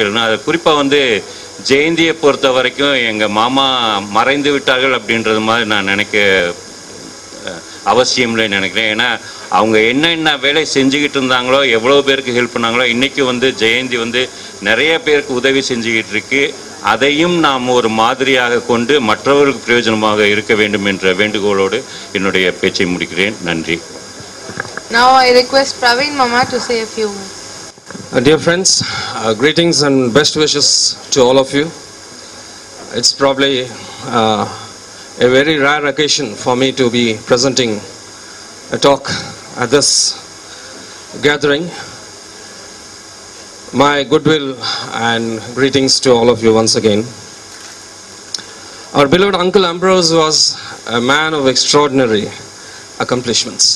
அது குறிப்பாக வந்து ஜெயந்தியை பொறுத்த வரைக்கும் எங்கள் மாமா மறைந்து விட்டார்கள் அப்படின்றது மாதிரி நான் அவசியம்ல நினைக்கிறேன். ஏன்னா அவங்க என்ன வேலை செஞ்சுக்கிட்டு இருந்தாங்களோ, எவ்வளோ பேருக்கு ஹெல்ப் பண்ணாங்களோ, இன்றைக்கி வந்து ஜெயந்தி வந்து நிறைய பேருக்கு உதவி செஞ்சுக்கிட்டு இருக்கு. அதையும் நாம் ஒரு மாதிரியாக கொண்டு மற்றவர்களுக்கு பிரயோஜனமாக இருக்க வேண்டும் என்ற வேண்டுகோளோடு என்னுடைய பேச்சை முடிக்கிறேன். நன்றி. Now I request Praveen Mama to say a few words. Dear friends, greetings and best wishes to all of you. It's probably a very rare occasion for me to be presenting a talk at this gathering. My goodwill and greetings to all of you once again. Our beloved Uncle Ambrose was a man of extraordinary accomplishments.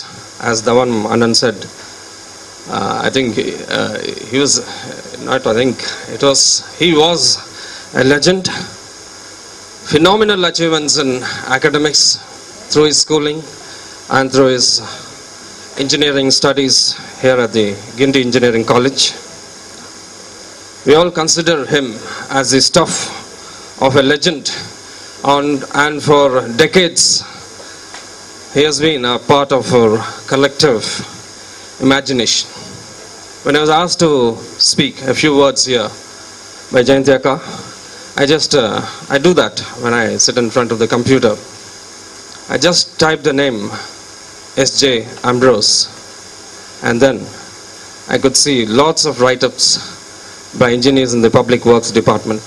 As Dhawan Anand said, I think he was a legend. Phenomenal achievements in academics through his schooling and through his engineering studies here at the Guindy Engineering College. We all consider him as the stuff of a legend, and for decades he has been a part of our collective imagination. When I was asked to speak a few words here by Jayanti Akka, I do that when I sit in front of the computer. I just type the name S.J.AMBROSE, and then I could see lots of write-ups by engineers in the Public Works Department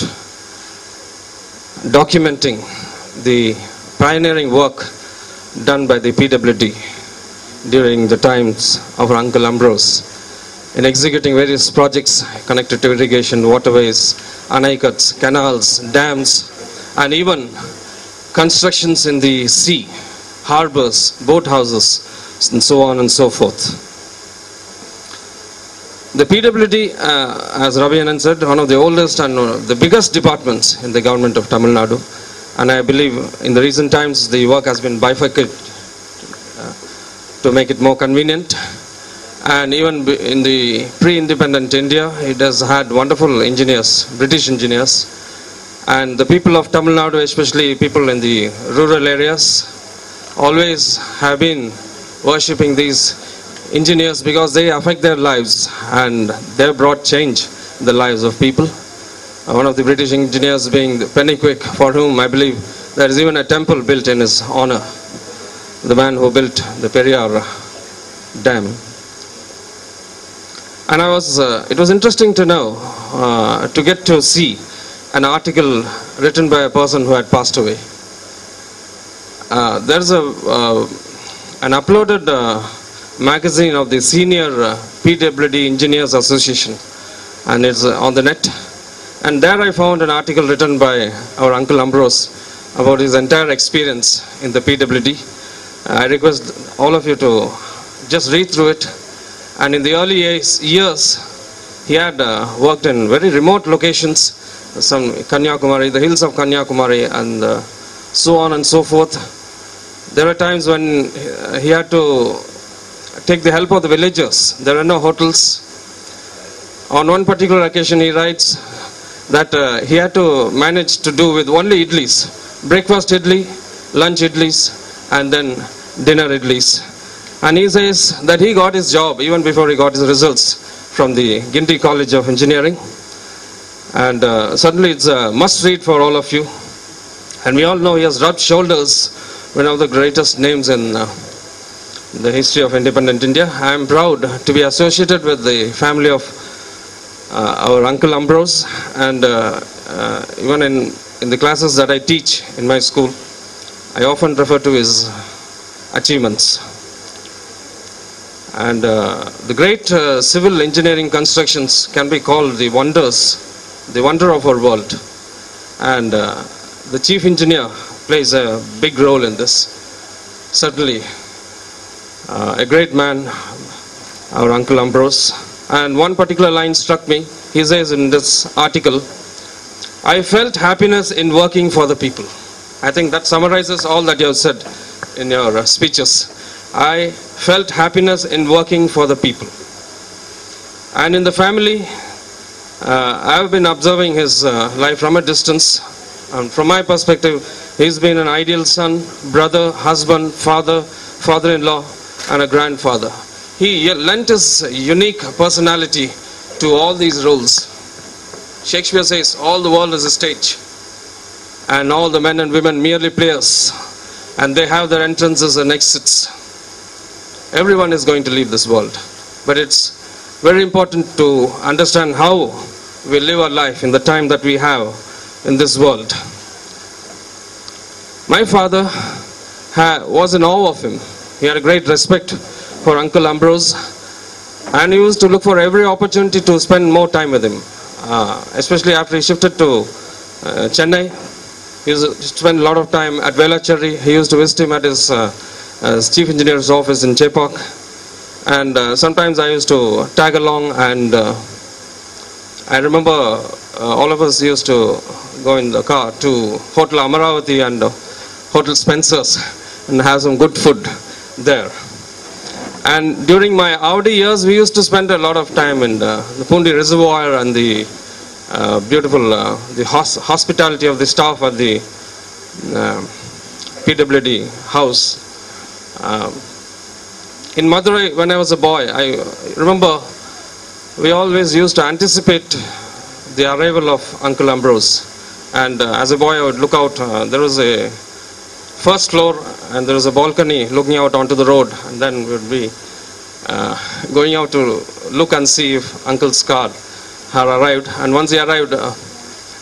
documenting the pioneering work done by the PWD during the times of our Uncle Ambrose in executing various projects connected to irrigation, waterways, anaikats, canals, dams, and even constructions in the sea, harbors, boat houses, and so on and so forth. The PWD, as Ravi Anand said, one of the oldest and the biggest departments in the government of Tamil Nadu, and I believe in the recent times the work has been bifurcated to make it more convenient. And even in the pre-independent India, it has had wonderful engineers, British engineers, and the people of Tamil Nadu, especially people in the rural areas, always have been worshipping these engineers because they affect their lives and they have brought change in the lives of people. One of the British engineers being Pennywhick, for whom I believe there is even a temple built in his honor, the man who built the Periyar Dam. And it was interesting to know, to get to see an article written by a person who had passed away. There's an uploaded magazine of the senior PWD Engineers Association, and it's on the net. And there I found an article written by our Uncle Ambrose about his entire experience in the PWD. I request all of you to just read through it. And in the early years, he had worked in very remote locations, some Kanyakumari, the hills of Kanyakumari, and so on and so forth. There were times when he had to take the help of the villagers. There were no hotels. On one particular occasion, he writes that he had to manage to do with only idlis, breakfast idli, lunch idlis, and then dinner idlis. And he says that he got his job even before he got his results from the Guindy College of Engineering. And certainly it's a must read for all of you. And we all know he has rubbed shoulders with one of the greatest names in the history of independent India. I am proud to be associated with the family of our Uncle Ambrose, and even in the classes that I teach in my school, I often refer to his achievements. And the great civil engineering constructions can be called the wonder of our world. And the chief engineer plays a big role in this. Certainly, a great man, our Uncle Ambrose. And one particular line struck me. He says in this article, "I felt happiness in working for the people." I think that summarizes all that you have said in your speeches. I felt happiness in working for the people. And in the family, I have been observing his life from a distance. From my perspective, he's been an ideal son, brother, husband, father, father-in-law, and a grandfather. He lent his unique personality to all these roles. Shakespeare says, all the world is a stage, and all the men and women merely players, and they have their entrances and exits. Everyone is going to leave this world, but it's very important to understand how we live our life in the time that we have in this world. My father was in awe of him. He had a great respect for Uncle Ambrose, and he used to look for every opportunity to spend more time with him, especially after he shifted to Chennai. He used to spend a lot of time at Velachery. He used to visit him at his chief engineer's office in Chepak, and sometimes I used to tag along, and I remember all of us used to go in the car to Hotel Amaravati and Hotel Spencer's and have some good food there. And during my Audi years, we used to spend a lot of time in the Pundi Reservoir and the beautiful the hospitality of the staff at the PWD house. In Madurai, when I was a boy, I remember we always used to anticipate the arrival of Uncle Ambrose. And as a boy, I would look out. There was a first floor, and there was a balcony looking out onto the road. And then we would be going out to look and see if Uncle's car had arrived. And once he arrived,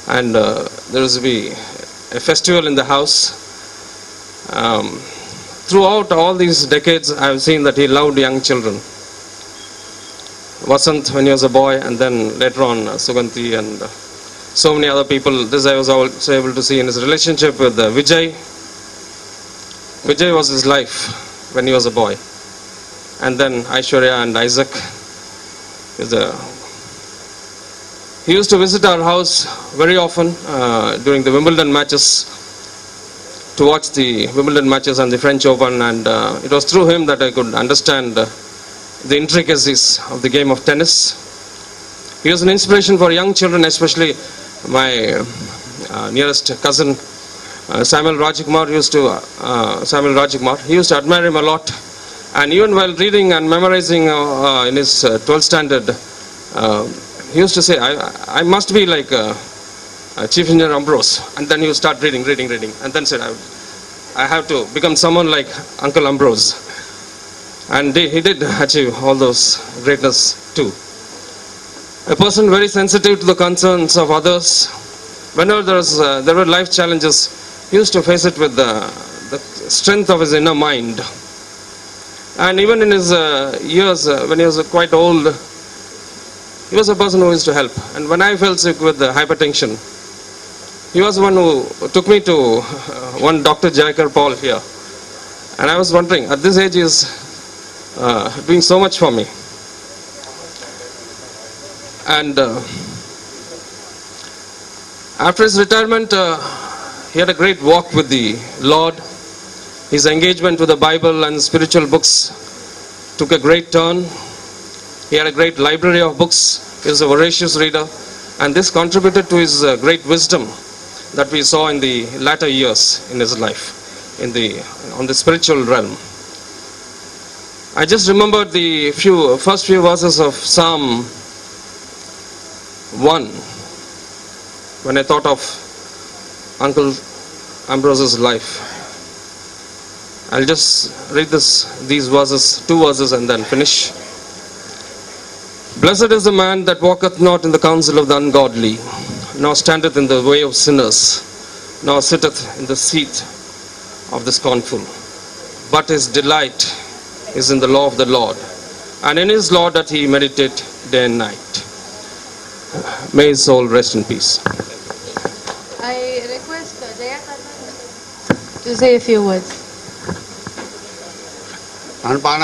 and there was to be a festival in the house. Throughout all these decades, I have seen that he loved young children. Vasant when he was a boy, and then later on Suganti and so many other people. This I was also able to see in his relationship with Vijay. Vijay was his life when he was a boy. And then Aishwarya and Isaac. He used to visit our house very often during the Wimbledon matches, to watch the Wimbledon matches and the French Open, and it was through him that I could understand the intricacies of the game of tennis. He was an inspiration for young children, especially my nearest cousin Samuel Rajkumar he used to admire him a lot, and even while reading and memorizing in his 12th standard, he used to say, I must be like Chief Engineer Ambrose, and then he would start reading, and then said, I have to become someone like Uncle Ambrose. And he did achieve all those greatness too. A person very sensitive to the concerns of others. Whenever there were life challenges, he used to face it with the strength of his inner mind. And even in his years, when he was quite old, he was a person who used to help. And when I fell sick with hypertension, he was the one who took me to one Dr. Jaikar Paul here. And I was wondering, at this age he is doing so much for me. And after his retirement, he had a great walk with the Lord. His engagement with the Bible and spiritual books took a great turn. He had a great library of books. He was a voracious reader, and this contributed to his great wisdom that we saw in the latter years in his life, on the spiritual realm. I just remembered the first few verses of Psalm 1 when I thought of Uncle Ambrose's life. I'll just read these verses, 2 verses, and then finish. Blessed is the man that walketh not in the counsel of the ungodly, nor standeth in the way of sinners, nor sitteth in the seat of the scornful. But his delight is in the law of the Lord, and in his law that he meditate day and night. May his soul rest in peace. I request Jaya to say a few words. அன்பான